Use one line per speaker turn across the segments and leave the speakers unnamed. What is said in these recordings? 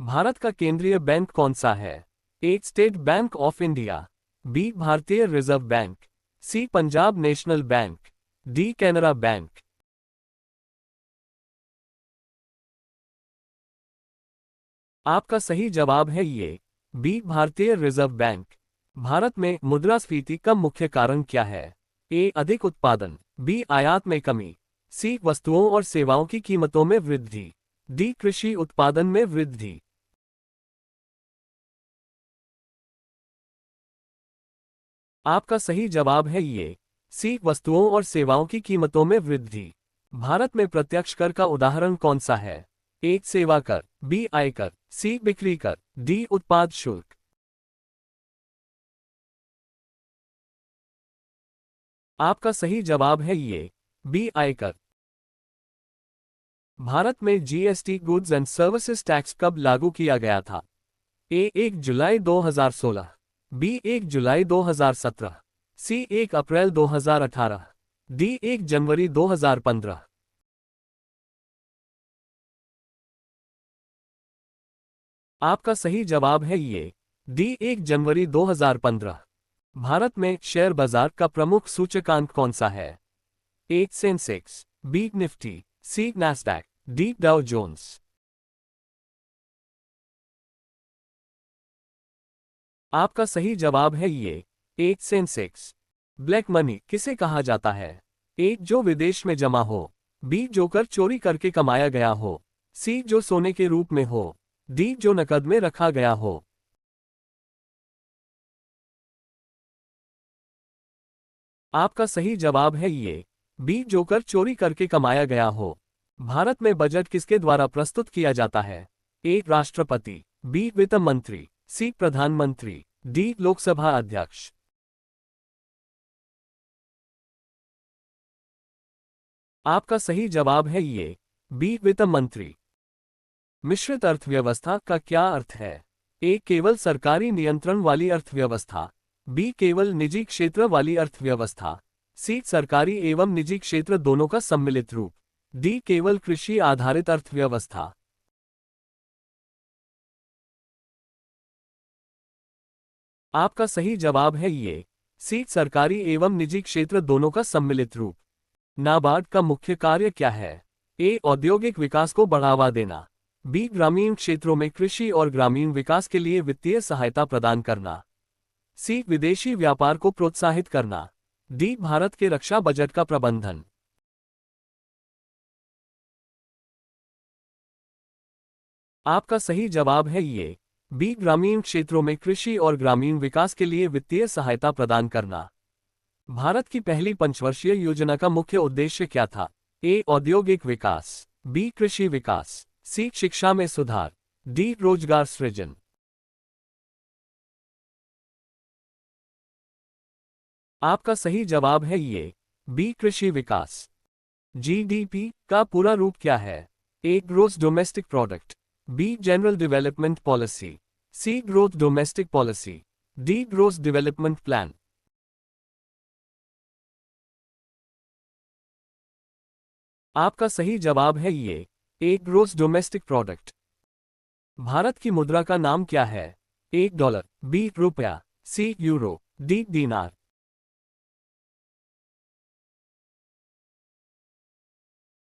भारत का केंद्रीय बैंक कौन सा है? A State Bank of India, B Bharatiya Reserve Bank, C Punjab National Bank, D Canara Bank. आपका सही जवाब है ये, B Bharatiya Reserve bank. Bharat में मुद्रास्फीति का मुख्य कारण क्या है? ए अधिक उत्पादन, बी आयात में कमी, सी वस्तुओं और सेवाओं की कीमतों में वृद्धि, डी कृषि उत्पादन में वृद्धि। आपका सही जवाब है ये, सी वस्तुओं और सेवाओं की कीमतों में वृद्धि। भारत में प्रत्यक्ष कर का उदाहरण कौन सा है? ए सेवा कर, बी आयकर, सी बिक्री कर, डी उत्पाद शुल्क। आपका सही जवाब है ये, बी आयकर। भारत में GST goods and services tax कब लागू किया गया था? ए 1 जुलाई 2016, बी 1 जुलाई 2017, सी 1 अप्रैल 2018, डी 1 जनवरी 2015। आपका सही जवाब है ये, डी 1 जनवरी 2015। भारत में शेयर बाजार का प्रमुख सूचकांक कौन सा है? ए सेंसेक्स, बी निफ्टी, सी नैस्डैक, डी डाउ जोन्स। आपका सही जवाब है ये, ए सेंसेक्स। ब्लैक मनी किसे कहा जाता है? ए जो विदेश में जमा हो, बी जो कर चोरी करके कमाया गया हो, सी जो सोने के रूप में हो, डी जो नकद में रखा गया हो। आपका सही जवाब है ये, बी जो कर चोरी करके कमाया गया हो। भारत में बजट किसके द्वारा प्रस्तुत किया जाता है? ए राष्ट्रपति, बी वित्त मंत्री, सी प्रधानमंत्री, डी लोकसभा अध्यक्ष। आपका सही जवाब है ये, बी वित्त मंत्री। मिश्रित अर्थव्यवस्था का क्या अर्थ है? ए केवल सरकारी नियंत्रण वाली अर्थव्यवस्था, बी केवल निजी क्षेत्र वाली अर्थव्यवस्था, सी सरकारी एवं निजी क्षेत्र दोनों का सम्मिलित रूप, डी केवल कृषि आधारित अर्थव्यवस्था। आपका सही जवाब है ये, सी सरकारी एवं निजी क्षेत्र दोनों का सम्मिलित रूप। नाबार्ड का मुख्य कार्य क्या है? ए औद्योगिक विकास को बढ़ावा देना, बी ग्रामीण क्षेत्रों में कृषि और ग्रामीण विकास के लिए वित्तीय सहायता प्रदान करना, सी विदेशी व्यापार को प्रोत्साहित करना, डी भारत के रक्षा बजट का प्रबंधन। आपका सही जवाब है ये, बी ग्रामीण क्षेत्रों में कृषि और ग्रामीण विकास के लिए वित्तीय सहायता प्रदान करना। भारत की पहली पंचवर्षीय योजना का मुख्य उद्देश्य क्या था? ए औद्योगिक विकास, बी कृषि विकास, सी शिक्षा में सुधार, डी रोजगार सृजन। आपका सही जवाब है ये, बी कृषि विकास। जीडीपी का पूरा रूप क्या है? A gross domestic product, B general development policy, C growth domestic policy, D gross development plan. आपका सही जवाब है ये, A gross domestic product. Bharat की मुद्रा का नाम क्या है? ए डॉलर, बी रुपया, सी यूरो, डी दीनार।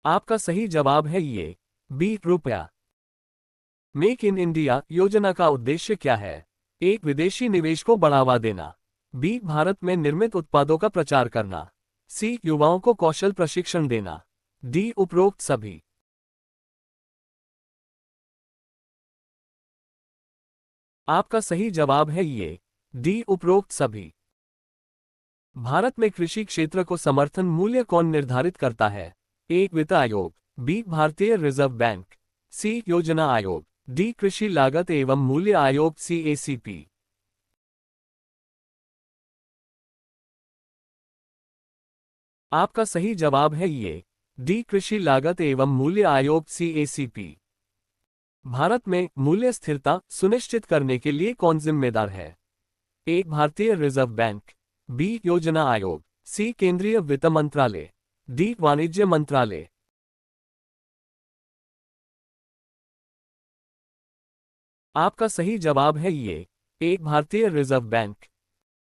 आपका सही जवाब है ये, बी रुपया। मेक इन इंडिया योजना का उद्देश्य क्या है? एक विदेशी निवेश को बढ़ावा देना, बी भारत में निर्मित उत्पादों का प्रचार करना, सी युवाओं को कौशल प्रशिक्षण देना, डी उपरोक्त सभी। आपका सही जवाब है ये, डी उपरोक्त सभी। भारत में कृषि क्षेत्र को समर्थन मूल्य कौन निर्धारित करता है? ए वित्त आयोग, बी भारतीय रिजर्व बैंक, सी योजना आयोग, डी कृषि लागत एवं मूल्य आयोग CACP। आपका सही जवाब है ये, डी कृषि लागत एवं मूल्य आयोग CACP। भारत में मूल्य स्थिरता सुनिश्चित करने के लिए कौन जिम्मेदार है? ए भारतीय रिजर्व बैंक, बी योजना आयोग, सी केंद्रीय वित्त मंत्रालय, डी वाणिज्य मंत्रालय। आपका सही जवाब है ये। एक भारतीय रिजर्व बैंक।